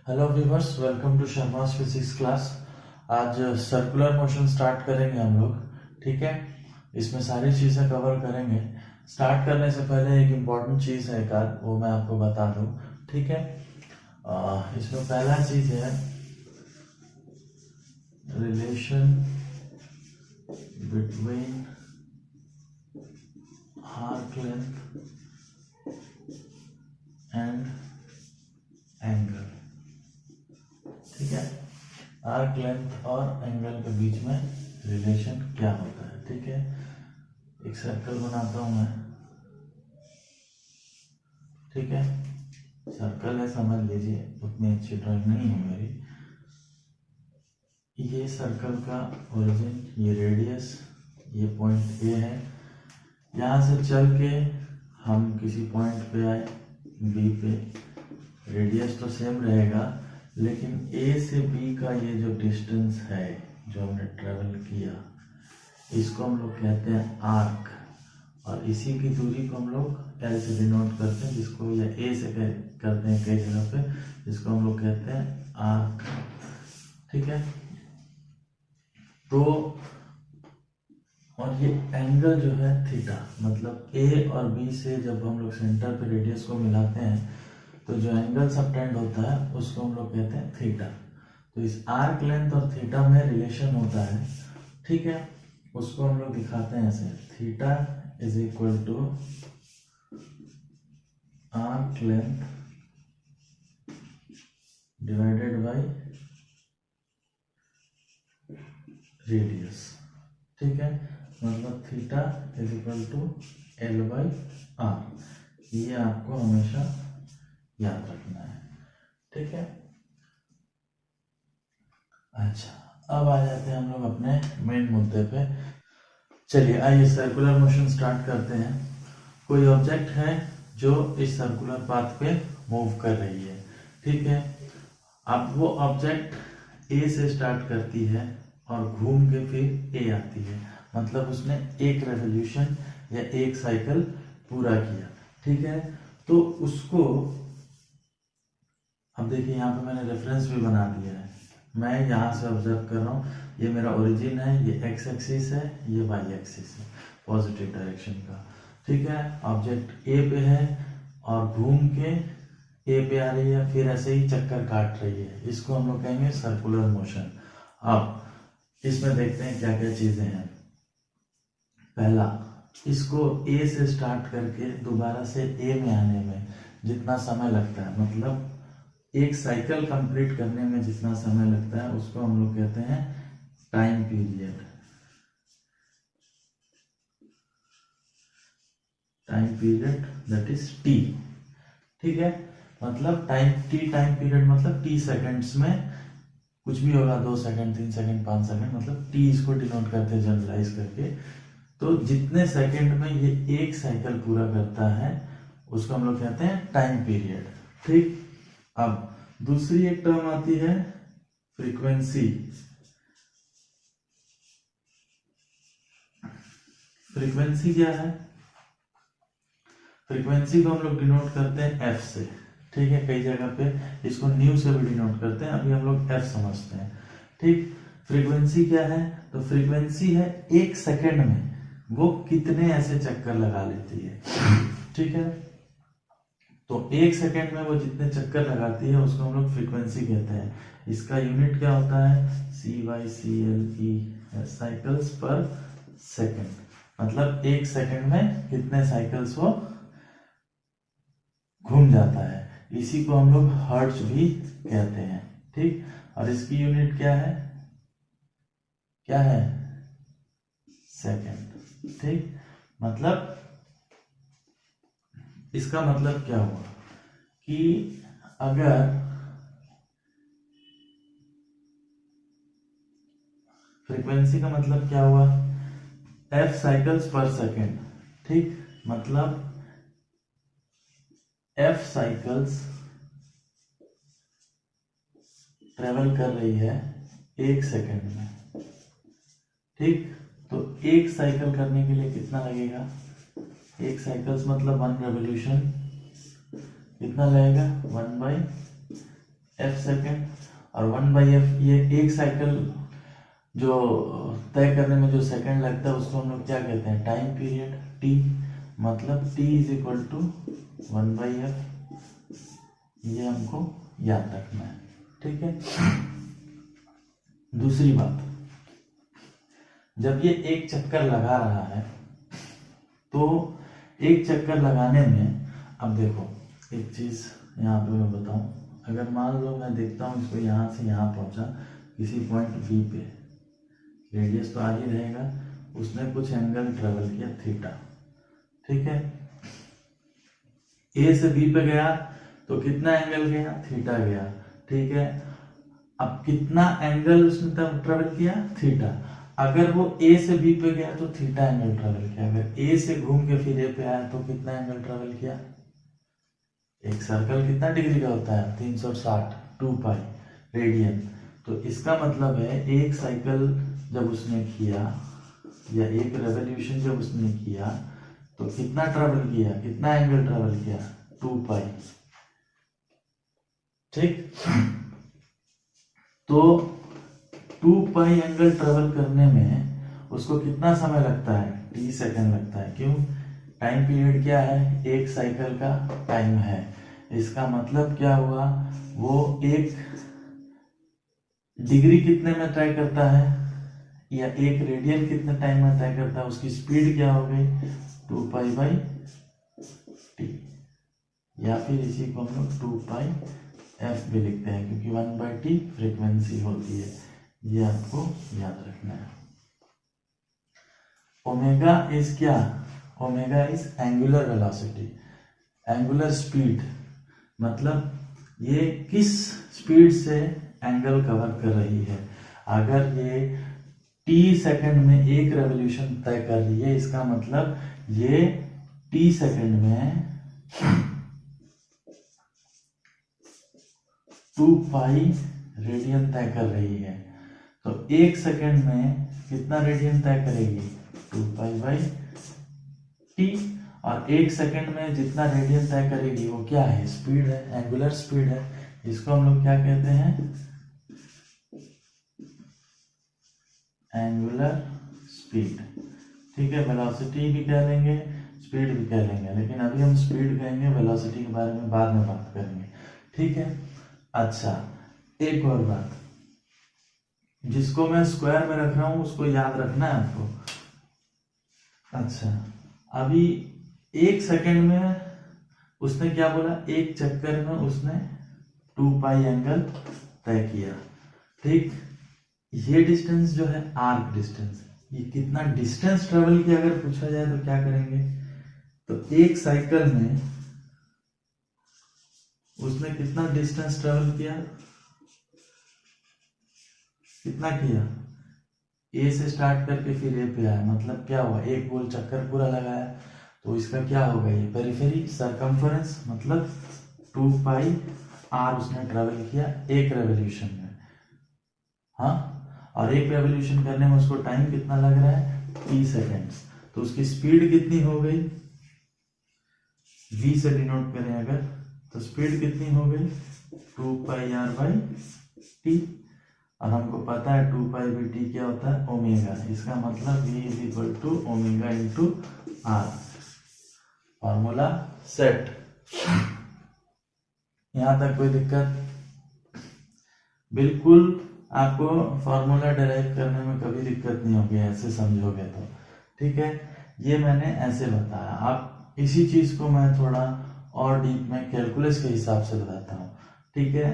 Hello viewers, welcome to Sharma's physics class. आज circular motion start करेंगे हम लोग। ठीक है, इसमें सारी चीज़ें कवर करेंगे। स्टार्ट करने से पहले एक इम्पॉर्टेंट चीज़ है, एक आध वो मैं आपको बता दूं। ठीक है, इसमें पहला चीज़ है relation between arc length and angle. ठीक है, आर्क लेंथ और एंगल के बीच में रिलेशन क्या होता है। ठीक है, एक सर्कल बनाता हूं मैं। ठीक है, सर्कल है, समझ लीजिए, उतनी अच्छी ड्राइंग नहीं है मेरी। ये सर्कल का ओरिजिन, ये रेडियस, ये पॉइंट ए है। यहाँ से चल के हम किसी पॉइंट पे आए बी पे। रेडियस तो सेम रहेगा, लेकिन ए से बी का ये जो डिस्टेंस है जो हमने ट्रेवल किया, इसको हम लोग कहते हैं आर्क। और इसी की दूरी को हम लोग एल से डिनोट करते हैं, जिसको या ए से करते हैं कई जगह पे, जिसको हम लोग कहते हैं आर्क। ठीक है, तो और ये एंगल जो है थीटा, मतलब ए और बी से जब हम लोग सेंटर पे रेडियस को मिलाते हैं तो जो एंगल सबटेंड होता है उसको हम लोग कहते हैं थीटा। तो इस आर्क लेंथ और थीटा में रिलेशन होता है। ठीक है, उसको हम लोग दिखाते हैं ऐसे, theta is equal to arc length divided by radius. ठीक है, मतलब theta is equal to L by R. ये आपको हमेशा याद रखना है। ठीक है, अच्छा, अब आ जाते हैं हम लोग अपने मेन मुद्दे पे। चलिए आइए सर्कुलर मोशन स्टार्ट करते हैं। कोई ऑब्जेक्ट है जो इस सर्कुलर पाथ पे मूव कर रही है। ठीक है, अब वो ऑब्जेक्ट ए से स्टार्ट करती है और घूम के फिर ए आती है, मतलब उसने एक रेवोल्यूशन या एक साइकिल पूरा किया। ठीक है, तो उसको अब देखिए, यहाँ पे मैंने रेफरेंस भी बना दिया है। मैं यहाँ से ऑब्जर्व कर रहा हूँ, ये मेरा ओरिजिन है, ये एक्स एक्सिस है, ये वाई एक्सिस है, पॉजिटिव डायरेक्शन का। ठीक है, ऑब्जेक्ट ए पे है और घूम के ए पे आ रही है, फिर ऐसे ही चक्कर काट रही है। इसको हम लोग कहेंगे सर्कुलर मोशन। अब इसमें देखते हैं क्या क्या चीजें हैं। पहला, इसको ए से स्टार्ट करके दोबारा से ए में आने में जितना समय लगता है, मतलब एक साइकिल कंप्लीट करने में जितना समय लगता है, उसको हम लोग कहते हैं time period. Time period that is T. ठीक है, मतलब टाइम पीरियड मतलब टी सेकंड्स में कुछ भी होगा, 2 सेकंड, 3 सेकंड, 5 सेकंड, मतलब टी इसको डिनोट करते हैं जनरलाइज करके। तो जितने सेकंड में ये एक साइकिल पूरा करता है उसको हम लोग कहते हैं टाइम पीरियड। ठीक, अब दूसरी एक टर्म आती है फ्रीक्वेंसी। फ्रीक्वेंसी क्या है? फ्रीक्वेंसी को हम लोग डिनोट करते हैं एफ से। ठीक है, कई जगह पे इसको न्यू से भी डिनोट करते हैं, अभी हम लोग एफ समझते हैं। ठीक, फ्रीक्वेंसी क्या है? तो फ्रीक्वेंसी है एक सेकंड में वो कितने ऐसे चक्कर लगा लेती है। ठीक है, तो एक सेकंड में वो जितने चक्कर लगाती है उसको हम लोग फ्रीक्वेंसी कहते हैं। इसका यूनिट क्या होता है? CY/CLE, साइकिल्स पर सेकंड, मतलब एक सेकंड में कितने साइकिल्स वो घूम जाता है। इसी को हम लोग हर्ट्ज भी कहते हैं। ठीक, और इसकी यूनिट क्या है? क्या है? सेकंड। ठीक, मतलब इसका मतलब क्या हुआ कि अगर फ्रीक्वेंसी का मतलब क्या हुआ? F साइकिल्स पर सेकेंड। ठीक, मतलब F साइकिल्स ट्रेवल कर रही है एक सेकंड में। ठीक, तो एक साइकिल करने के लिए कितना लगेगा? एक साइकिल्स मतलब 1 रेवोल्यूशन, कितना लगेगा? 1/, एफ सेकेंड, और 1/f ये एक साइकिल जो तय करने में जो सेकंड लगता है उसको हम लोग क्या कहते हैं, टाइम पीरियड t, मतलब t is equal to 1/f, ये हमको याद रखना है, ठीक है। दूसरी बात, जब ये एक चक्कर लगा रहा है तो एक चक्कर लगाने में, अब देखो एक चीज यहाँ पे मैं बताऊं, अगर मान लो मैं देखता हूँ इसको यहाँ से यहाँ पहुंचा किसी पॉइंट V पे, रेडियस तो आगे रहेगा, उसने कुछ एंगल ट्रेवल किया थीटा, ठीक है। A से B पे गया तो कितना एंगल गया, थीटा गया, ठीक है। अब कितना एंगल उसने तब ट्रेवल किया, थीटा। अगर वो A से B पे गया तो थीटा एंगल ट्रेवल किया, अगर A से घूम के फिर A पे आया तो कितना एंगल ट्रेवल किया। एक सर्कल कितना डिग्री का होता है, 360, 2 पाई रेडियन। तो इसका मतलब है एक साइकिल जब उसने किया या एक रेवोल्यूशन जब उसने किया तो कितना ट्रेवल किया, कितना एंगल ट्रेवल किया, 2 पाई, ठीक। तो 2 पाई एंगल ट्रेवल करने में उसको कितना समय लगता है, t सेकंड लगता है। क्यों, टाइम पीरियड क्या है, एक साइकिल का टाइम है। इसका मतलब क्या हुआ, वो एक डिग्री कितने में तय करता है या एक रेडियन कितने टाइम में तय करता है, उसकी स्पीड क्या हो गई, 2 पाई बाई टी, या फिर इसी को हम लोग 2 पाई एफ भी लिखते हैं क्योंकि 1/t फ्रीक्वेंसी होती है, ये आपको याद रखना है। ओमेगा इज क्या, omega is angular velocity, angular speed, मतलब ये किस स्पीड से एंगल कवर कर रही है। अगर ये t सेकंड में एक रेवोल्यूशन तय कर रही है, इसका मतलब ये t सेकंड में 2 पाई रेडियन तय कर रही है। तो एक सेकंड में कितना रेडियन तय करेगी, 2 पाई बाई टी, और एक सेकंड में जितना रेडियन तय करेगी वो क्या है, स्पीड है, एंगुलर स्पीड है। इसको हम लोग क्या कहते हैं, एंगुलर स्पीड, ठीक है। वेलोसिटी भी कह लेंगे, स्पीड भी कह लेंगे, लेकिन अभी हम स्पीड कहेंगे, वेलोसिटी के बारे में बाद में बात करेंगे, ठीक है। अच्छा, एक और बात, जिसको मैं स्क्वायर में रख रहा हूं उसको याद रखना है आपको। अच्छा, अभी एक सेकंड में उसने क्या बोला, एक चक्कर में उसने 2 पाई एंगल तय किया, ठीक। ये डिस्टेंस जो है आर्क डिस्टेंस, ये कितना डिस्टेंस ट्रेवल किया अगर पूछा जाए तो क्या करेंगे, तो एक साइकिल में उसने कितना डिस्टेंस ट्रेवल किया, कितना किया, ए से स्टार्ट करके फिर ए पे आया, मतलब क्या हुआ, एक गोल चक्कर पूरा लगाया। तो इसका क्या होगा, ये पेरिफेरी सरकमफरेंस, मतलब 2 पाई आर उसने ट्रेवल किया एक रेवोल्यूशन में, हाँ। और एक रेवोल्यूशन करने में उसको टाइम कितना लग रहा है, t सेकेंड्स। तो उसकी स्पीड कितनी हो गई, v से डिनोट करें अगर, तो स्पीड कितनी हो गई, 2 पाई आर बाई टी, और हमको पता है 2 पाई बाई टी क्या होता है, ओमेगा। इसका मतलब v is equal to omega into R. Formula set, यहां तक कोई दिक्कत, बिल्कुल आपको फॉर्मूला डिराइव करने में कभी दिक्कत नहीं होगी, ऐसे समझोगे तो, ठीक है। ये मैंने ऐसे बताया, आप इसी चीज को मैं थोड़ा और डीप में कैलकुलस के हिसाब से बताता हूँ, ठीक है।